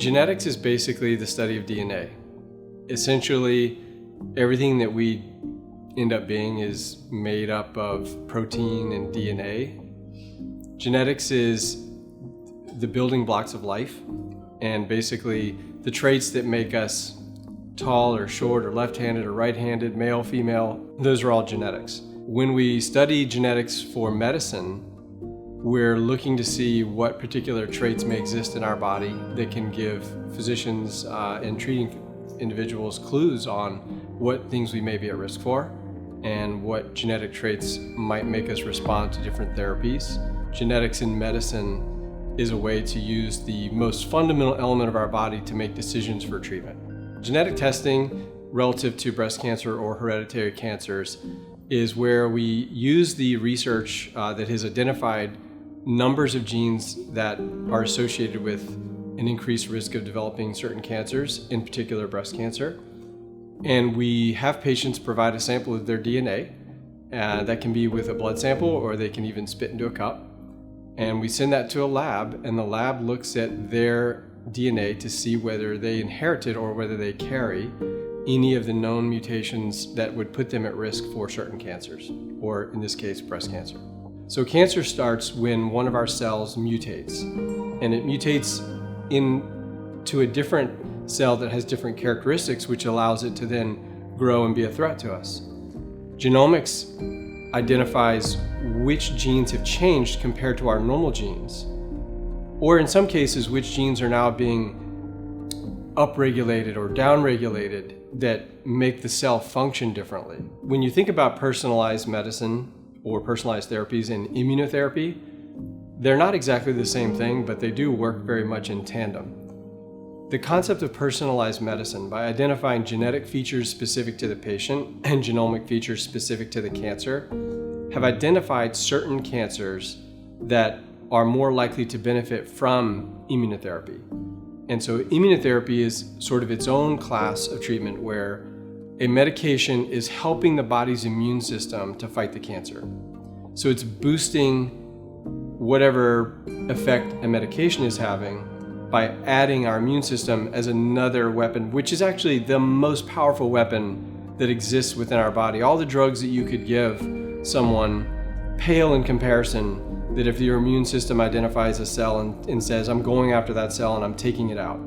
Genetics is basically the study of DNA. Essentially, everything that we end up being is made up of protein and DNA. Genetics is the building blocks of life, and basically the traits that make us tall or short or left-handed or right-handed, male, female, those are all genetics. When we study genetics for medicine, we're looking to see what particular traits may exist in our body that can give physicians and treating individuals clues on what things we may be at risk for and what genetic traits might make us respond to different therapies. Genetics in medicine is a way to use the most fundamental element of our body to make decisions for treatment. Genetic testing relative to breast cancer or hereditary cancers is where we use the research that has identified numbers of genes that are associated with an increased risk of developing certain cancers, in particular breast cancer. And we have patients provide a sample of their DNA. That can be with a blood sample, or they can even spit into a cup. And we send that to a lab, and the lab looks at their DNA to see whether they inherited or whether they carry any of the known mutations that would put them at risk for certain cancers, or in this case, breast cancer. So cancer starts when one of our cells mutates, and it mutates into a different cell that has different characteristics, which allows it to then grow and be a threat to us. Genomics identifies which genes have changed compared to our normal genes, or in some cases, which genes are now being upregulated or downregulated that make the cell function differently. When you think about personalized medicine or personalized therapies and immunotherapy, they're not exactly the same thing, but they do work very much in tandem. The concept of personalized medicine, by identifying genetic features specific to the patient and genomic features specific to the cancer, have identified certain cancers that are more likely to benefit from immunotherapy. And so immunotherapy is sort of its own class of treatment where a medication is helping the body's immune system to fight the cancer. So it's boosting whatever effect a medication is having by adding our immune system as another weapon, which is actually the most powerful weapon that exists within our body. All the drugs that you could give someone pale in comparison that if your immune system identifies a cell and says, I'm going after that cell and I'm taking it out.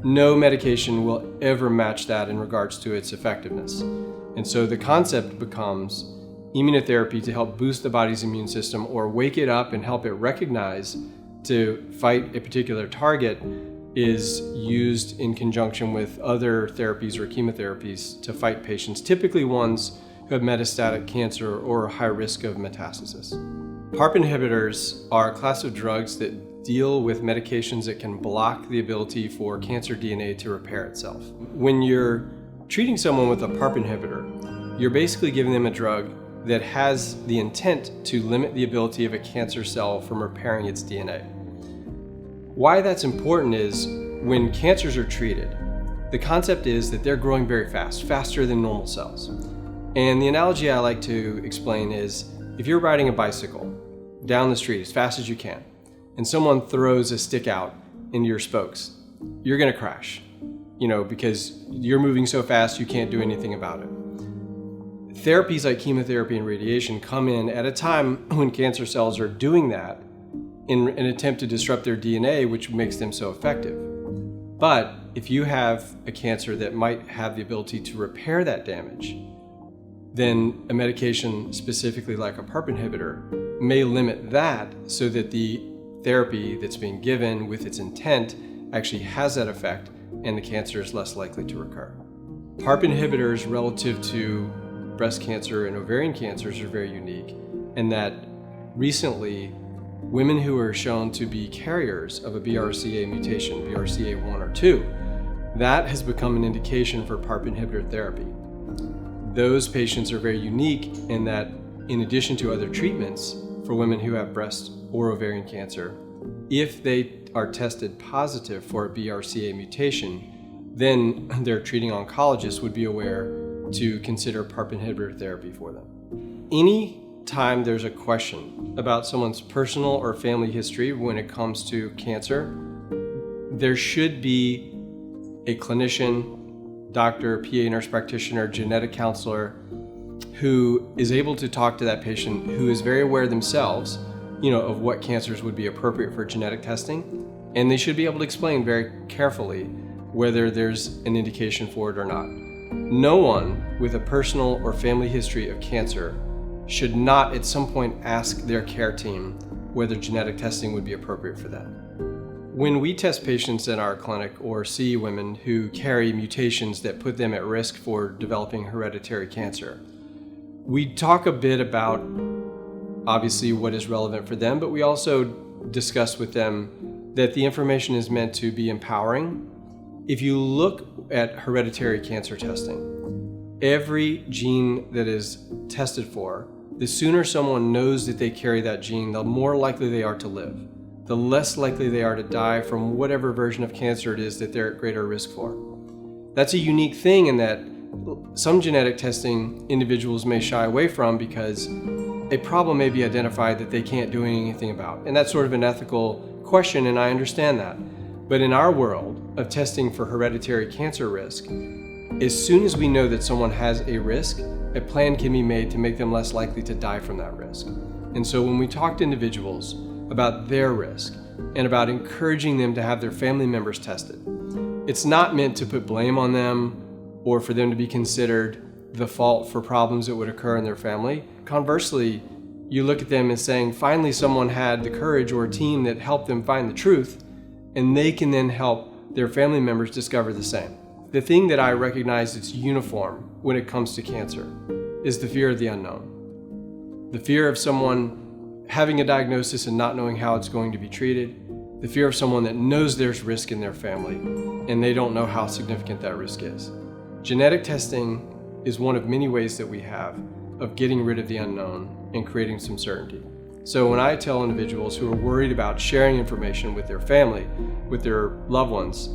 No medication will ever match that in regards to its effectiveness. And so the concept becomes immunotherapy to help boost the body's immune system or wake it up and help it recognize to fight a particular target is used in conjunction with other therapies or chemotherapies to fight patients, typically ones who have metastatic cancer or high risk of metastasis. PARP inhibitors are a class of drugs that deal with medications that can block the ability for cancer DNA to repair itself. When you're treating someone with a PARP inhibitor, you're basically giving them a drug that has the intent to limit the ability of a cancer cell from repairing its DNA. Why that's important is when cancers are treated, the concept is that they're growing very fast, faster than normal cells. And the analogy I like to explain is if you're riding a bicycle down the street as fast as you can, and someone throws a stick out into your spokes, you're gonna crash, because you're moving so fast you can't do anything about it. Therapies like chemotherapy and radiation come in at a time when cancer cells are doing that in an attempt to disrupt their DNA, which makes them so effective. But if you have a cancer that might have the ability to repair that damage, then a medication specifically like a PARP inhibitor may limit that so that the therapy that's being given with its intent actually has that effect and the cancer is less likely to recur. PARP inhibitors relative to breast cancer and ovarian cancers are very unique in that recently women who are shown to be carriers of a BRCA mutation, BRCA1 or 2, that has become an indication for PARP inhibitor therapy. Those patients are very unique in that in addition to other treatments for women who have breast or ovarian cancer, if they are tested positive for a BRCA mutation, then their treating oncologist would be aware to consider PARP inhibitor therapy for them. Any time there's a question about someone's personal or family history when it comes to cancer, there should be a clinician, doctor, PA, nurse practitioner, genetic counselor who is able to talk to that patient, who is very aware themselves, of what cancers would be appropriate for genetic testing. And they should be able to explain very carefully whether there's an indication for it or not. No one with a personal or family history of cancer should not at some point ask their care team whether genetic testing would be appropriate for them. When we test patients in our clinic or see women who carry mutations that put them at risk for developing hereditary cancer, we talk a bit about obviously what is relevant for them, but we also discuss with them that the information is meant to be empowering. If you look at hereditary cancer testing, every gene that is tested for, the sooner someone knows that they carry that gene, the more likely they are to live, the less likely they are to die from whatever version of cancer it is that they're at greater risk for. That's a unique thing in that some genetic testing individuals may shy away from because a problem may be identified that they can't do anything about. And that's sort of an ethical question, and I understand that. But in our world of testing for hereditary cancer risk, as soon as we know that someone has a risk, a plan can be made to make them less likely to die from that risk. And so when we talk to individuals about their risk and about encouraging them to have their family members tested, it's not meant to put blame on them or for them to be considered the fault for problems that would occur in their family. Conversely, you look at them as saying, finally someone had the courage or a team that helped them find the truth, and they can then help their family members discover the same. The thing that I recognize that's uniform when it comes to cancer is the fear of the unknown. The fear of someone having a diagnosis and not knowing how it's going to be treated. The fear of someone that knows there's risk in their family and they don't know how significant that risk is. Genetic testing is one of many ways that we have of getting rid of the unknown and creating some certainty. So when I tell individuals who are worried about sharing information with their family, with their loved ones,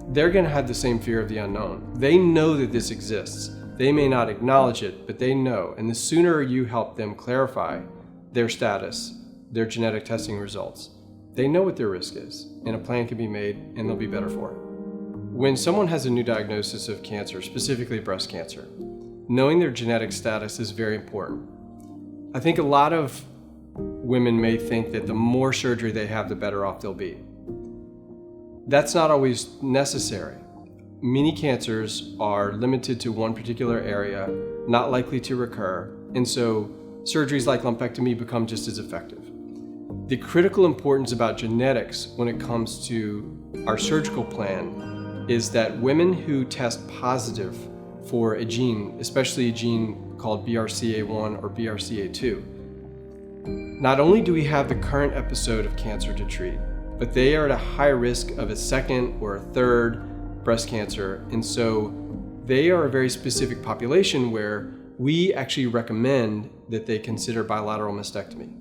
they're going to have the same fear of the unknown. They know that this exists. They may not acknowledge it, but they know. And the sooner you help them clarify their status, their genetic testing results, they know what their risk is, and a plan can be made, and they'll be better for it. When someone has a new diagnosis of cancer, specifically breast cancer, knowing their genetic status is very important. I think a lot of women may think that the more surgery they have, the better off they'll be. That's not always necessary. Many cancers are limited to one particular area, not likely to recur, and so surgeries like lumpectomy become just as effective. The critical importance about genetics when it comes to our surgical plan is that women who test positive for a gene, especially a gene called BRCA1 or BRCA2, not only do we have the current episode of cancer to treat, but they are at a high risk of a second or a third breast cancer. And so they are a very specific population where we actually recommend that they consider bilateral mastectomy.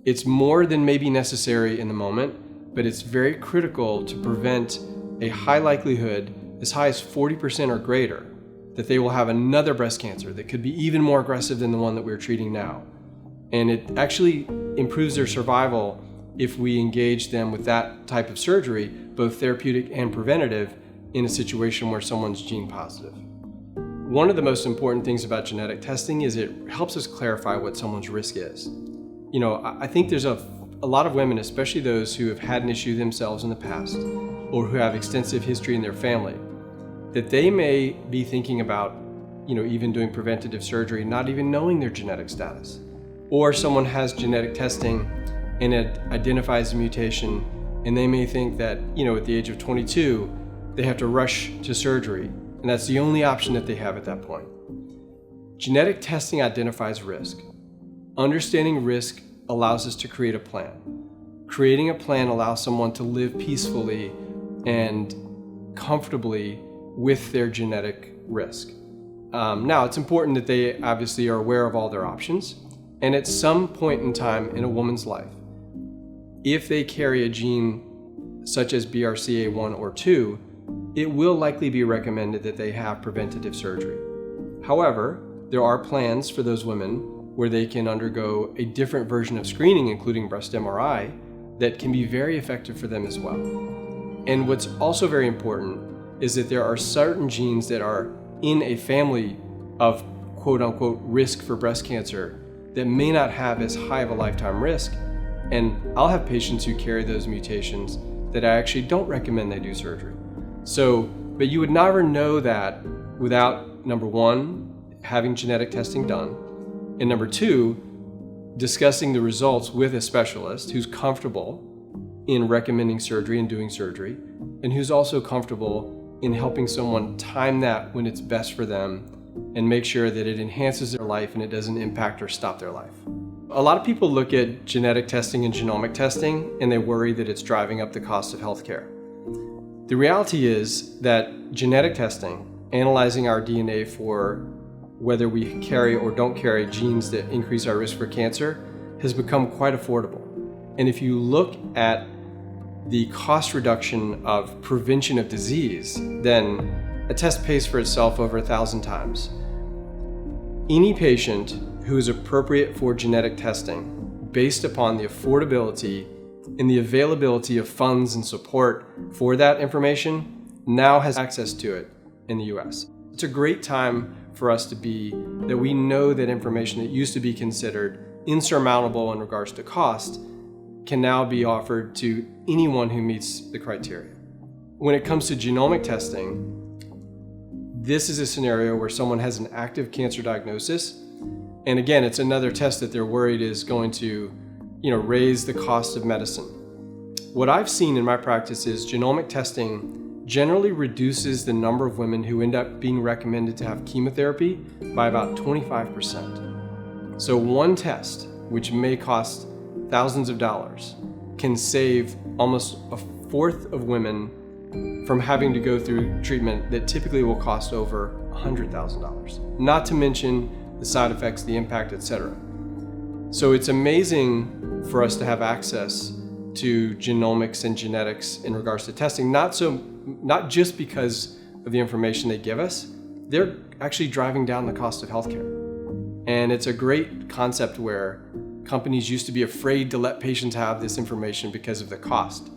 It's more than maybe necessary in the moment, but it's very critical to prevent a high likelihood, as high as 40% or greater, that they will have another breast cancer that could be even more aggressive than the one that we're treating now. And it actually improves their survival if we engage them with that type of surgery, both therapeutic and preventative, in a situation where someone's gene positive. One of the most important things about genetic testing is it helps us clarify what someone's risk is. I think there's a lot of women, especially those who have had an issue themselves in the past or who have extensive history in their family, that they may be thinking about, even doing preventative surgery, not even knowing their genetic status. Or someone has genetic testing and it identifies a mutation, and they may think that, at the age of 22, they have to rush to surgery, and that's the only option that they have at that point. Genetic testing identifies risk. Understanding risk allows us to create a plan. Creating a plan allows someone to live peacefully and comfortably with their genetic risk. Now, it's important that they obviously are aware of all their options, and at some point in time in a woman's life, if they carry a gene such as BRCA1 or 2, it will likely be recommended that they have preventative surgery. However, there are plans for those women where they can undergo a different version of screening, including breast MRI, that can be very effective for them as well. And what's also very important is that there are certain genes that are in a family of quote unquote risk for breast cancer that may not have as high of a lifetime risk. And I'll have patients who carry those mutations that I actually don't recommend they do surgery. But you would never know that without, number one, having genetic testing done, and number two, discussing the results with a specialist who's comfortable in recommending surgery and doing surgery, and who's also comfortable in helping someone time that when it's best for them and make sure that it enhances their life and it doesn't impact or stop their life. A lot of people look at genetic testing and genomic testing and they worry that it's driving up the cost of healthcare. The reality is that genetic testing, analyzing our DNA for whether we carry or don't carry genes that increase our risk for cancer, has become quite affordable. And if you look at the cost reduction of prevention of disease, then a test pays for itself over 1,000 times. Any patient who is appropriate for genetic testing, based upon the affordability and the availability of funds and support for that information, now has access to it in the US. It's a great time for us to be that we know that information that used to be considered insurmountable in regards to cost can now be offered to anyone who meets the criteria. When it comes to genomic testing, this is a scenario where someone has an active cancer diagnosis. And again, it's another test that they're worried is going to, raise the cost of medicine. What I've seen in my practice is genomic testing generally reduces the number of women who end up being recommended to have chemotherapy by about 25%. So one test, which may cost thousands of dollars, can save almost a fourth of women from having to go through treatment that typically will cost over $100,000. Not to mention the side effects, the impact, etc. So it's amazing for us to have access to genomics and genetics in regards to testing, not just because of the information they give us, they're actually driving down the cost of healthcare. And it's a great concept where companies used to be afraid to let patients have this information because of the cost.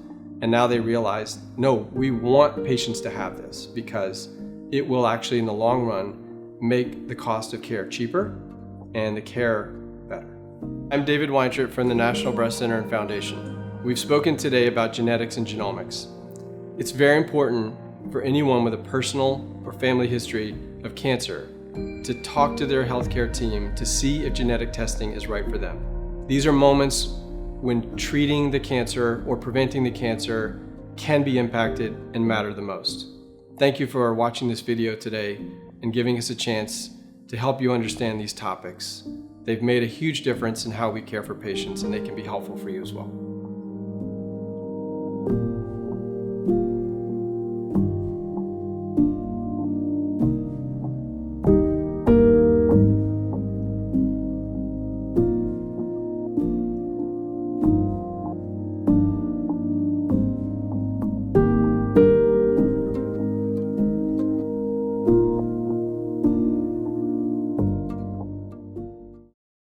And now they realize, no, we want patients to have this because it will actually, in the long run, make the cost of care cheaper and the care better. I'm David Weintritt from the National Breast Center and Foundation. We've spoken today about genetics and genomics. It's very important for anyone with a personal or family history of cancer to talk to their healthcare team to see if genetic testing is right for them. These are moments when treating the cancer or preventing the cancer can be impacted and matter the most. Thank you for watching this video today and giving us a chance to help you understand these topics. They've made a huge difference in how we care for patients, and they can be helpful for you as well.